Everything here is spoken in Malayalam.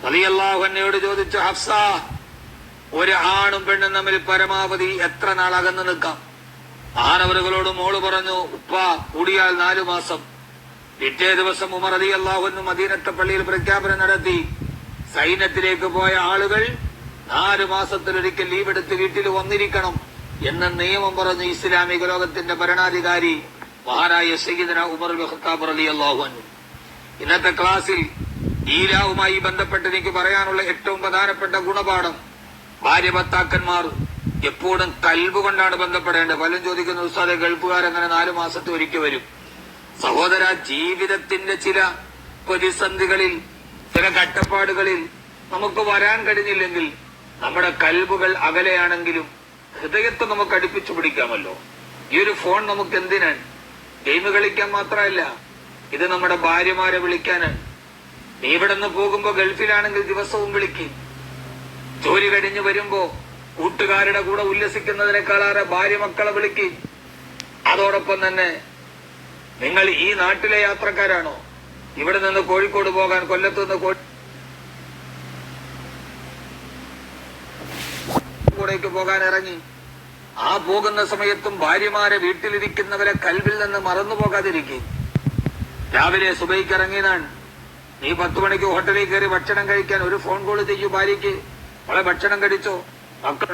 റളിയല്ലാഹു അൻഹയോട് ചോദിച്ചു, ഹഫ്സ, ഒരു ആണും പെണ്ണും തമ്മിൽ പരമാവധി എത്ര നാൾ അകന്നു നിൽക്കാം? മഹാനവറുകളോട് മോള് പറഞ്ഞു, ഉപ്പ കൂടിയാൽ 4 മാസം. പിറ്റേ ദിവസം ഉമർ റളിയല്ലാഹു അൻഹു മദീനത്തെ പള്ളിയിൽ പ്രഖ്യാപനം നടത്തി, സൈന്യത്തിലേക്ക് പോയ ആളുകൾ 4 മാസത്തിലൊരിക്കൽ ലീവ് എടുത്ത് വീട്ടിൽ വന്നിരിക്കണം എന്ന നിയമം പറഞ്ഞു ഇസ്ലാമിക ലോകത്തിന്റെ ഭരണാധികാരി മഹാനായ സയ്യിദുന ഉമർ ഇബ്നു ഖത്താബ് റളിയല്ലാഹു അൻഹു. ഇന്നത്തെ ക്ലാസ്സിൽ ഈലാവുമായി ബന്ധപ്പെട്ട് എനിക്ക് പറയാനുള്ള ഏറ്റവും പ്രധാനപ്പെട്ട ഗുണപാഠം, ഭാര്യ ഭർത്താക്കന്മാർ എപ്പോഴും കൽബ് കൊണ്ടാണ് ബന്ധപ്പെടേണ്ടത്. പലരും ചോദിക്കുന്ന, ഉസ്താദെ, ഗൾഫുകാരെങ്ങനെ 4 മാസത്തെ ഒരിക്കൽ വരും? സഹോദര, ജീവിതത്തിന്റെ ചില പ്രതിസന്ധികളിൽ, ചില കട്ടപ്പാടുകളിൽ നമുക്ക് വരാൻ കഴിഞ്ഞില്ലെങ്കിൽ നമ്മുടെ കൽബുകൾ അകലെയാണെങ്കിലും ഹൃദയത്തെ നമുക്ക് അടുപ്പിച്ചു പിടിക്കാമല്ലോ. ഈ ഒരു ഫോൺ നമുക്ക് എന്തിനാണ്? ഗെയിം കളിക്കാൻ മാത്രമല്ല, ഇത് നമ്മുടെ ഭാര്യമാരെ വിളിക്കാനാണ്. നീ ഇവിടെ നിന്ന് പോകുമ്പോ ഗൾഫിലാണെങ്കിൽ ദിവസവും വിളിക്കും. ജോലി കഴിഞ്ഞ് വരുമ്പോ കൂട്ടുകാരുടെ കൂടെ ഉല്ലസിക്കുന്നതിനേക്കാളേറെ ഭാര്യ മക്കളെ വിളിക്കും. അതോടൊപ്പം തന്നെ നിങ്ങൾ ഈ നാട്ടിലെ യാത്രക്കാരാണോ? ഇവിടെ നിന്ന് കോഴിക്കോട് പോകാൻ കൊല്ലത്ത് നിന്ന് കോഴിക്കോടേക്ക് പോകാൻ ഇറങ്ങി. ആ പോകുന്ന സമയത്തും ഭാര്യമാരെ വീട്ടിലിരിക്കുന്നവരെ കൽവിൽ നിന്ന് മറന്നു പോകാതിരിക്കും. രാവിലെ സുബൈക്ക് ഇറങ്ങിയതാണ്, നീ 10 മണിക്ക് ഹോട്ടലിൽ കയറി ഭക്ഷണം കഴിക്കാൻ ഒരു ഫോൺ കോൾ ചെയ്യൂ ഭാര്യയ്ക്ക്, അവളെ ഭക്ഷണം കഴിച്ചോ, മക്കൾ